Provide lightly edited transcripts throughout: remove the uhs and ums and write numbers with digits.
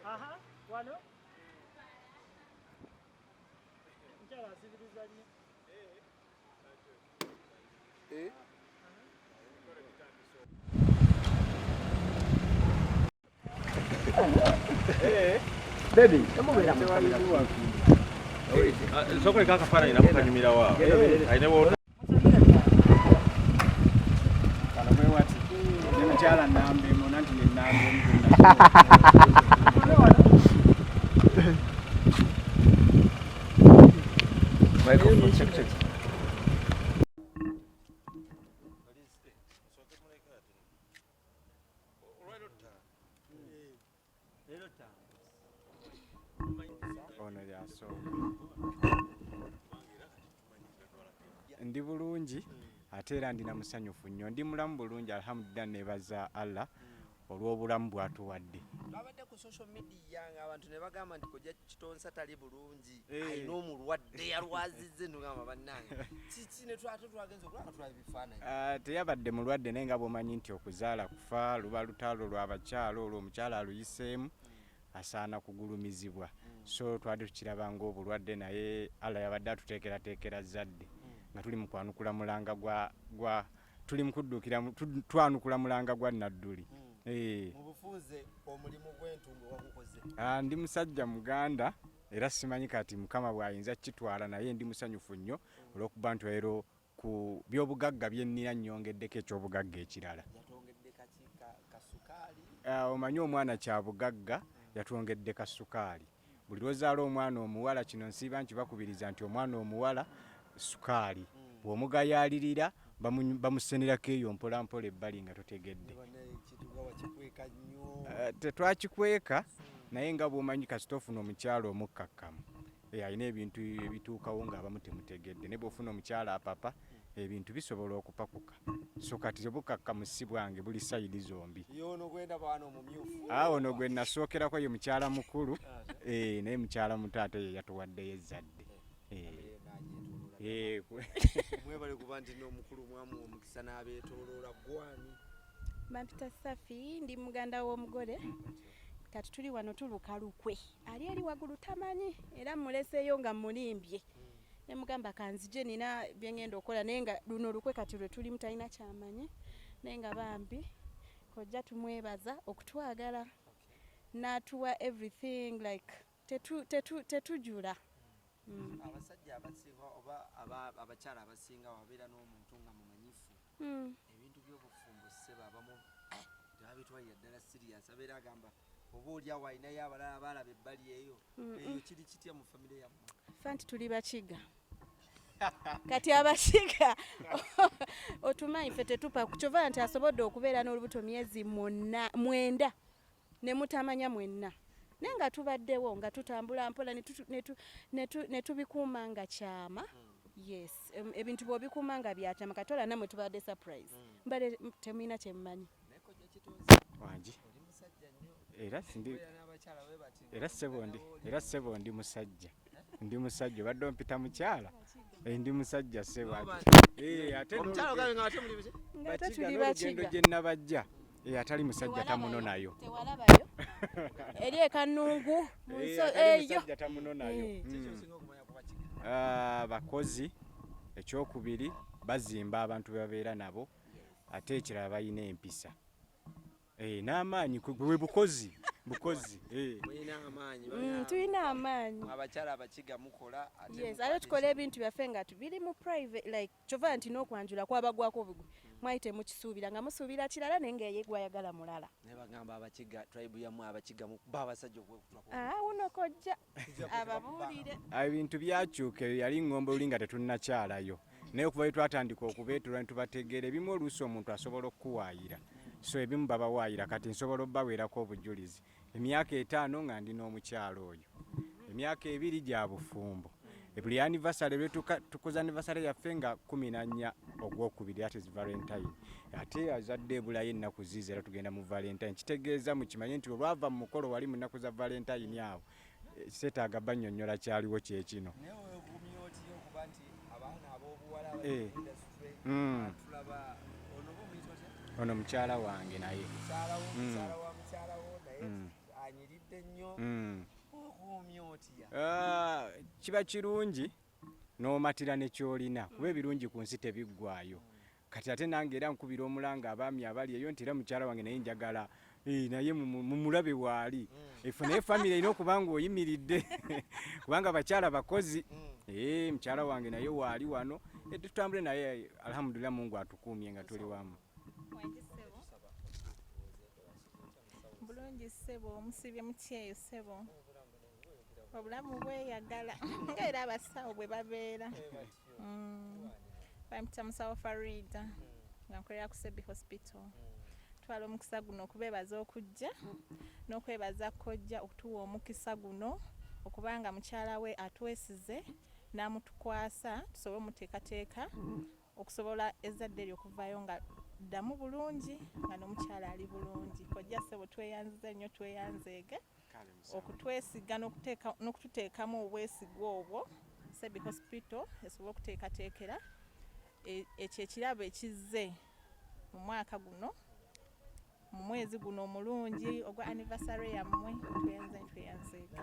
Aha, wano. Mukyaala asibiriza nnyo. Baby, emubera mukabira. Sokole kakafaananyi nako kanyumira wa. Ayine wo. Kano mwe wati. Ne mukyala nambe monanti ne nambe mutunda. Microphone check. Ndi bulungi ate era ndina musanyufu nnyo ndi mulamu bulungi alhamdulillah nebaza Allah olw'obulamu bwatuwadde. Babadde ku social media ng'abantu ne bagamba nti Kojja Kitonsa tali bulungi ayina omulwadde yalwazizze ndugamba bannange kiki ne twagenze okulaba tulaba ebifaananyi. Teyabadde mulwadde naye nga bw'omanyi nti okuzaala kufa luba lutalo lw'abakyala olwo omukyala aluyiseemu asaana kugulumizibwa. So twali tukiraba ng'obulwadde naye Allah yabadde atuteekerateekera zadde nga tuli mu kwanukula mulanga gwa tuli mu kuddukira twanukula mulanga gwa Nadduli. Mu bufuuze omulimu gw'entungo wagukoze. Ndi musajja Muganda era simanyi kati Mukama bw'ayinza kitwala naye ndi musanyufu nnyo olw'okuba nti ero ku by'obugagga bye nnina nnyongeddeko eky'obugagga ekirala. Yatwongedde kasukaali. Omanyi omwana kya bugagga yatwongedde kasukaali. Buli lwozaala omwana omuwala kino nsiiba nti bakubiriza nti omwana omuwala sukaali bw'omugayaalirira bamusenerako eyo mpola mpola ebbali nga totegedde. Tetwakikweka naye nga bw'omanyi kasita ofuna omukyala omukkakkamu alina ebintu ebituukawo ng'abamu temutegedde ne bw'ofuna omukyala apapa ebintu bisobola okupakuka. So kati tebukakkamu si bwange buli sayidi zombi. Ono gwe nasookerako ye mukyala mukulu naye mukyala muto ate ye yatuwaddeyo ezzadde. Mwebale kuba nti n'omukulu mwamu omukisa n'abeetooloola gwani. Bampita Safi ndi muganda w'omugole kati tuli wano tuluka lukwe ali eri waggulu tamanyi era muleseeyo nga mulimbye ne mugamba kanzije nina bye ngenda okola naye nga luno lukwe kati lwe tulimu talina kyamanyi naye nga bambi Kojja tumwebaza okutwagala n'atuwa everything like tetujula. Abasajja abasinga oba abakyala abasinga wabeera n'omuntu nga mumanyifu ebintu by'obufumbo ssebo abamu tebabitwalira ddala sirias abeera agamba oba oliawo alinayo abalala baalaba ebbali eyo eyo kiri kitya mu famire yammwe? Ffe nti tuli Bakiga kati Abakiga otumanyi ffe tetupa kyova nti asobodde okubeera n'olubuto myezi 9 ne mutamanya mwenna naye nga tubaddewo nga tutambula mpola ne tubikuuma nga kyama. Yes, ebintu bw'obikuuma nga byakyama katola namwe tubadde surprise mbale temulina kye mmanyi. Wangi era ssebo ndi musajja obadde ompita mukyala ndi musajja ssebo ate n'olugendo gye nnabajja atali musajja tamunonayo. Tewalabayo eri ekanungu eyo tamunonayo. Bakozi ekyokubiri bazimba abantu bebabeera nabo ate ekirala balina empisa n'amaanyi bwe bukozi tulina amaanyi. Abakyala Abakiga mukola ate tukola ebintu byaffe nga biri mu private like kyova nti n'okwanjula kwabagwako bugwe mwali temukisuubira nga musuubira kirala naye ngaeye gwayagala mulala. Ne bagamba Abakiga tribe yammwe Abakiga ba abasajja okwekutulako. Uno Kojja ababuulire. Ebintu byakyuka yali ngombe oli nga tetunnakyalayo naye okuva bwe twatandika okubeetula ne tubategeera ebimu oluusi omuntu asobola okuwaayira. So ebimu babawaayira kati nsobola obbaweerako obujulizi. Emyaka 5 nga ndi n'omukyalo oyo, emyaka 2 gya bufumbo. Buli anniversary lwe tukoza anniversary yaffe nga 14 ogwokubiri ate Valentine. Ate azadde ebulayo ennaku zize era tugenda mu Valentine. Kitegeeza mukimanye nti olwava mu mukolo wali mu nnaku za Valentine awo seetaaga bannyonnyola kyaliwo kyekino. Naye ogumya otya okuba nti abaana abo tulaba ono omuyitwa ono mukyala wange naye mukyala wa mukyala wo naye anyiridde nnyo okuumya otya kiba kirungi n'omatira ne kyolina kuba ebirungi ku nsi tebiggwaayo kati ate nange era nkubira omulanga abaami abali eyo nti era mukyala wange naye njagala naye mumulabe waali efe naye famire erina okuba nga oyimiridde kubanga bakyala bakozi mukyala wange naye waali wano tutambule naye alhamdulillah Mungu atukuumye nga tuli wamu. Bulungi ssebo omusibye mukyeyo ssebo obulamu bweyagala ngaera abasawo bwe babeera bampita musawo Farida nga nkolera ku Sebi Hospital. Twala omukisa guno okubeebaza okujja n'okwebaza Kojja okutuwa omukisa guno okubanga mukyala we atwesize n'amutukwasa tusobole omuteekateeka okusobola ezzadde lyo okuvaayo nga ddamu bulungi nga n'omukyala ali bulungi. Kojja ssebo tweyanziza nnyo tweyanzeege okutwesiga n'okututeekamu obwesiga obwo Sebi Hospital esobole okuteekateekera ekyo ekirabo ekizze mu mwaka guno mu mwezi guno omulungi ogwa anniversary yammwe tweyanzeege.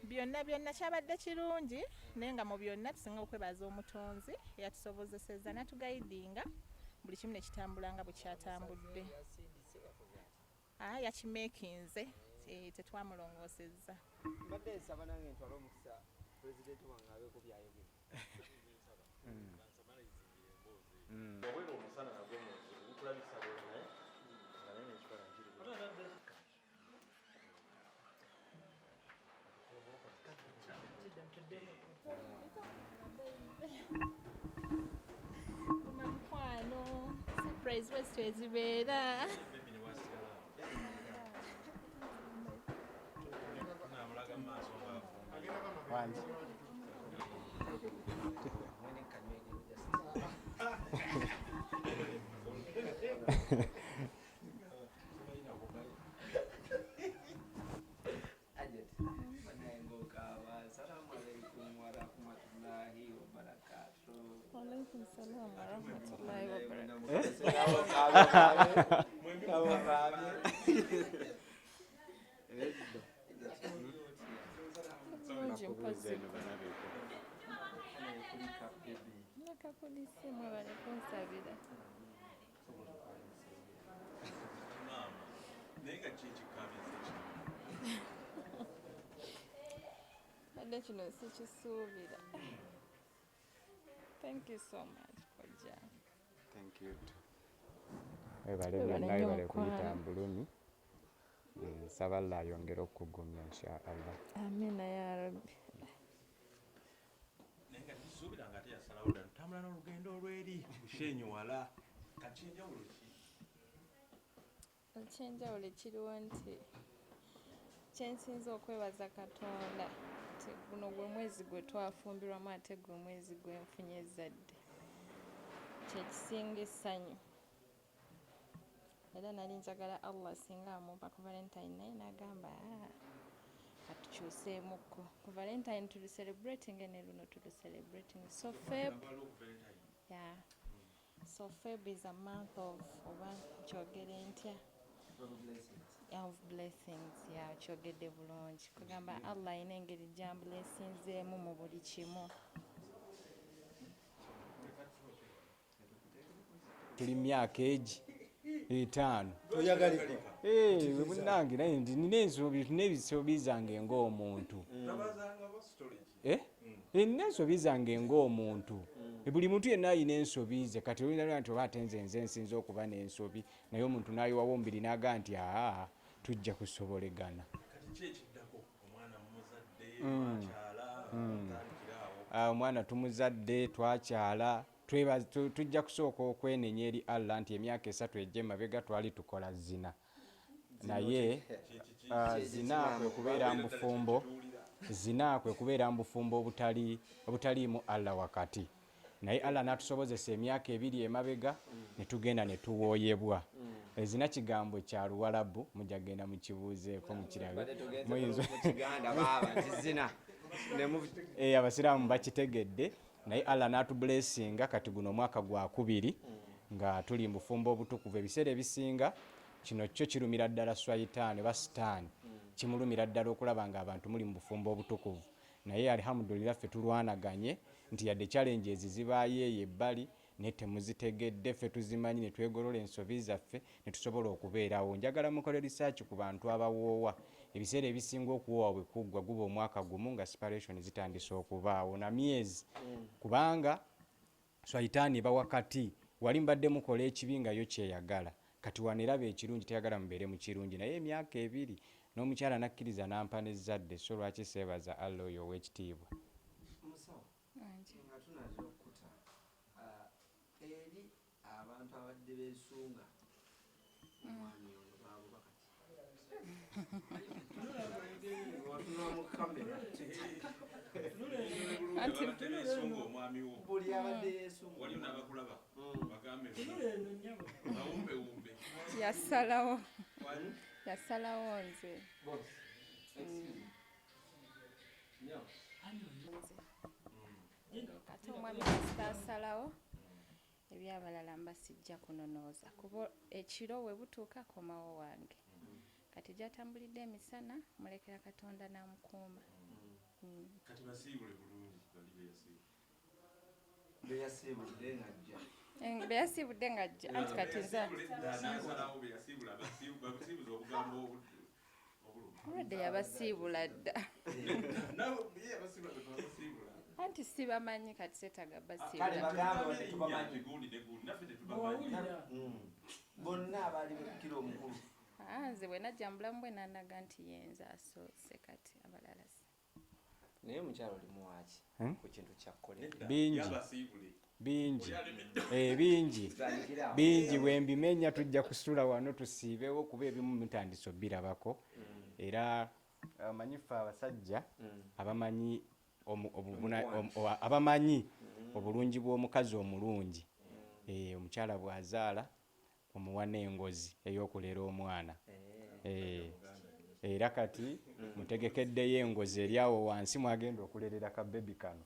Byonna kyabadde kirungi naye nga mu byonna tusinga okwebaza omutonzi eyatusobozesezza n'atugayidinga buli kimu ne kitambula nga bwe kyatambudde. Yakimeekinze tetwamulongoosezza. mbadde nsaba nange ntwala omukisa pulezidenti wange abeeko byayogera. obwera omusana nagwo munzibu gukulabisa bwona naye nga naye nekifaananyi kiri Mukwano surprise west ezibeera namulaga mu maaso wangi Waalaikum salaam warahmatullahi wabarakatuh. Nakakulisimu balikunsabira. naye nga kikikabisa Badde kino sikisuubira. Thank you so much, Kojja. Thank you. Webale byonna webale kuyita mbulumi. Nsaba Allah ayongere okukugumya inshaallah. Amina ya Rabbi. naye nga kisuubira nga ate yasalawo ddala tutambula n'olugendo olweri kushenyiwala kati enjawulo ki Ekyenjawulo kiriwo nti kyensinza okwebaza Katonda nti guno gwe mwezi gwe twafumbirwamu ate gwe mwezi gwe nfunye ezzadde kyekisinga essanyu era nali njagala Allah singa amumpa ku Valentine naye n'agamba katukyuseemukko ku Valentine tuli celebrating ne luno tuli celebrating so Feb is a month of oba kyogere ntya of blessings kyogedde bulungi kugamba Allah ayina engeri gyambulesinzeemu mu buli kimu. Tuli myaka egi 5 bunange naye nina ensobi n'ebisobi zange ng'omuntu nina ensobi zange ng'omuntu buli muntu yenna ayina ensobi ze kati olina nti oba ate nze nsinza okuba n'ensobi naye omuntu n'ayiwawo mbiri n'aga nti tujja kusobolegana. Omwana tumuzadde twakyala tujja kusooka okwenenya eri Allah nti emyaka 3 ejja emabega twali tukola zina naye zina kwe kubeera mu bufumbo obutaliimu Allah wakati naye Allah n'atusobozesa emyaka 2 emabega ne tugenda ne tuwooyebwa. Ezina kigambo kya Luwalabu mujja genda mukibuuzeeko mukirabe abasiraamu bakitegedde naye Allah n'atublessinga kati guno omwaka gwa 2 nga tuli mu bufumbo obutukuvu ebiseera ebisinga kino kyo kirumira ddala swayitaani oba sitaani kimulumira ddala okulaba nga abantu muli mu bufumbo obutukuvu naye alhamdulillah ffe tulwanaganye nti yadde challenges zibaayo eyo ebbali naye temuzitegedde ffe tuzimanyi ne twegolola ensobi zaffe ne tusobola okubeerawo. Njagala mukole research ku bantu abawoowa ebiseera ebisinga okuwoowa bwe kuggwa guba omwaka gumu nga separation zitandise okubaawo na myezi kubanga swayitaani ba wakati wali mbadde mukola ekibi nga yo kyeyagala kati waneraba ekirungi teyagala mubeere mu kirungi naye emyaka 2 n'omukyala nakkiriza nampa n'ezzadde so lwaki seebaza Allah oyo ow'ekitiibwa. Musawo nga tunaze okuta eri abantu abadde beesunga omwami ono baabo bakati watunula mu kamera buli abadde yeesunga yasalawo nze kati omwami asitasalawo ebyabalala mba sijja kunonooza kuba ekiro we butuuka komawo wange kati gyatambulidde emisana mulekera Katonda n'amukuuma. Kati basiibule bulungi bali beyasiibudde ng'ajja anti kati nze obadde yabasiibula dda anti sibamanyi kati seetaga basiibula bonna abaali bukira omukulu nze bwe najja mu bulamu bwe nanaga nti yenza asoose kati abalala si. Naye mukyalo olimu waaki ku kintu kyakkolera bingi bwembimenya tujja kusula wano tusiibewo kuba ebimu mutandise obirabako era amanyi ffe abasajja abamanyi obulungi bw'omukazi omulungi omukyala bw'azaala omuwa n'engozi ey'okulera omwana era kati mutegekeddeyo engozi eri awo wansi mwagenda okulerera ka bebi kano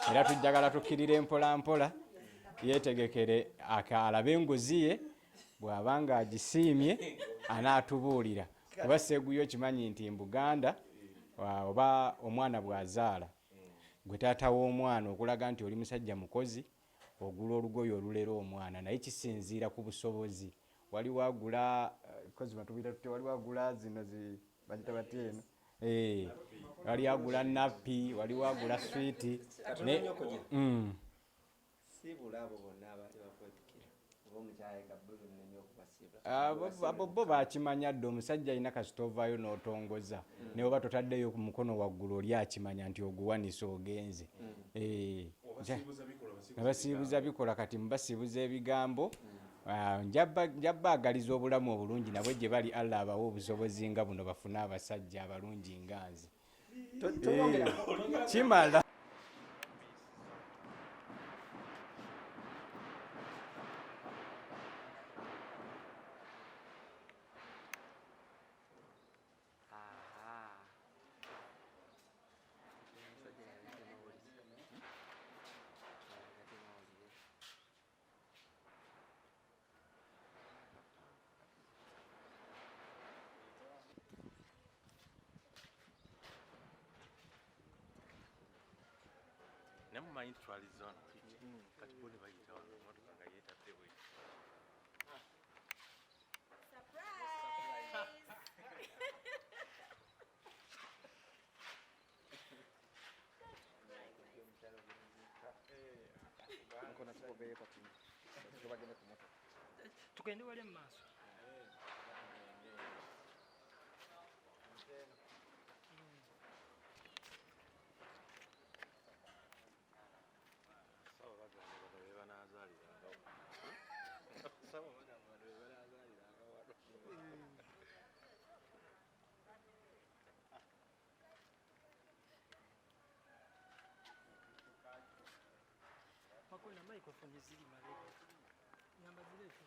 era tujjagala tukkirire mpola mpola yeetegekere alabe engozi ye bw'aba nga agisiimye anaatubuulira kuba Seeguyo kimanyi nti mu Buganda oba omwana bw'azaala gwe taata w'omwana okulaga nti oli musajja mukozi ogula olugoye olulera omwana naye kisinziira ku busobozi waliwo agula kozi batubira tutte waliwo agula zino bagita bati eno waliwo agula nappi waliwo agula switi siibula abo bonna abakwepikira oba omukyala gabbulu nneme okubasiibula abo bo bakimanya dde omusajja alina kasita ovaayo n'otongoza naye oba totaddeyo ku mukono waggulu oli akimanya nti oguwanisa ogenze nabasiibuza bikola kati mubasiibuza ebigambo njabaagaliza obulamu obulungi nabwe gye bali Allah abawa obusobozi nga buno bafune abasajja abalungi nga nze kimala. Nemumanyi tutwaliza wano kati bo ne bayita wano emotoka nga yeetadde bwe tugende wali mu maaso. Makuna microphone ziri mabega. Nyamba zile tu.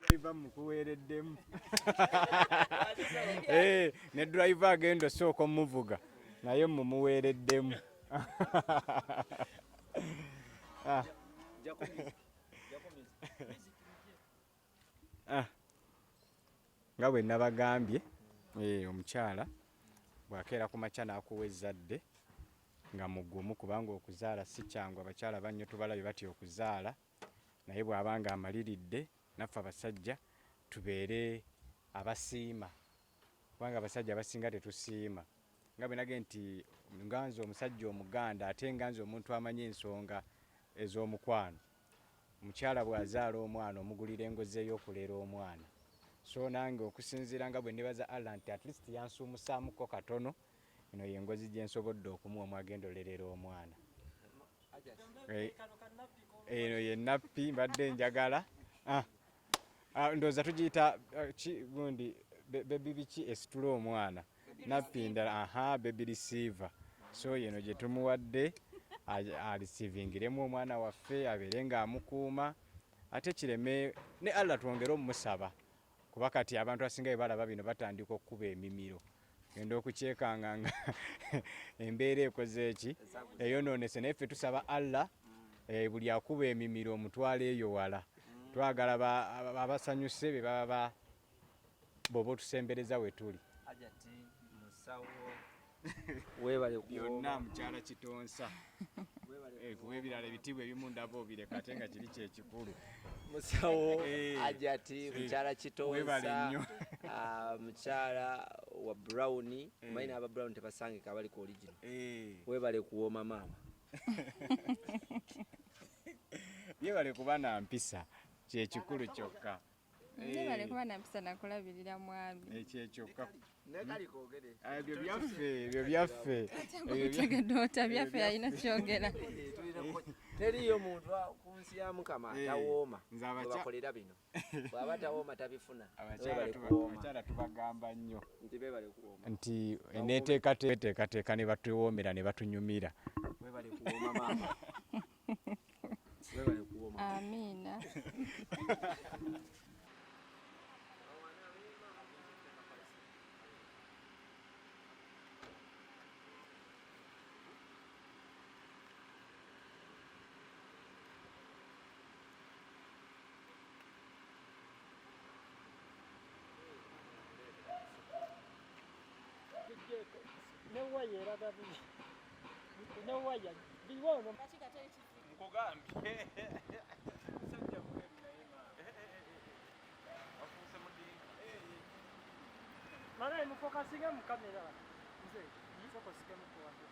driver mukuweereddemu ne driver agenda osooka omuvuga naye mumuweereddemu nga bwe nabagambye omukyala bwakeera ku makya n'akuwa ezzadde nga mugumu kubanga okuzaala si kyangu abakyala bannyo tubalabe batya okuzaala naye bw'abanga amaliridde naffe abasajja tubeere abasiima kubanga abasajja abasinga tetusiima nga bwe nage nti nganze omusajja omuganda ate nganze omuntu amanyi ensonga ez'omukwano omukyala bw'azaala omwana omugulira engozi ey'okulera omwana so nange okusinziira nga bwe ndibaza Allah nti at least yansuumusaamuko katono eno yengozi gye nsobodde okumuwa omwagenda olerera omwana eno ye nappi mbadde njagala ndowooza tugiyita gundi bebi biki esitula omwana nappi ndala bebi receiver so yeno gye tumuwadde arisivingiremu omwana waffe abeere ng'amukuuma ate kireme ne Allah twongere omusaba kuba kati abantu asinga bwe balaba bino batandika okkuba emimiro genda okukyekanga nga embeera ekoze eki eyonoonese naye ffe tusaba Allah buli akuba emimiro omutwala eyo wala twagala abasanyuse be baba bwoba otusembereza we tuli byonna mukyala Kitonsa kuba ebirala ebitiibwa ebimu ndaba obireka ate nga kiri kyekikulu musawo ajati mukyala Kitonsa nnyo mukyala wa Brown maina aba Brown tebasangika abali ku original webale kuwooma maama yebale kuba na mpisa kyekikulu kyokka yebale kuba na mpisa nakulabirira mwami ekyekyokka nekali koogere ebyo byaffe tegedde otabyaffe yalina kyogera teriyo muntu ku nsi ya Mukama atawooma bakolera bino bw'aba tawooma tabifuna abakyala tubagamba nnyo nti bebale kuwooma nti neteekateeka ne batuwoomera ne batunyumira webale kuwooma maama webale kuwooma amiina newaya eraga newaya biwono nkugambye musajja mweru naye afuuse mudinga mara mufokasinga mu kamera nze mufokasige mu kuwanja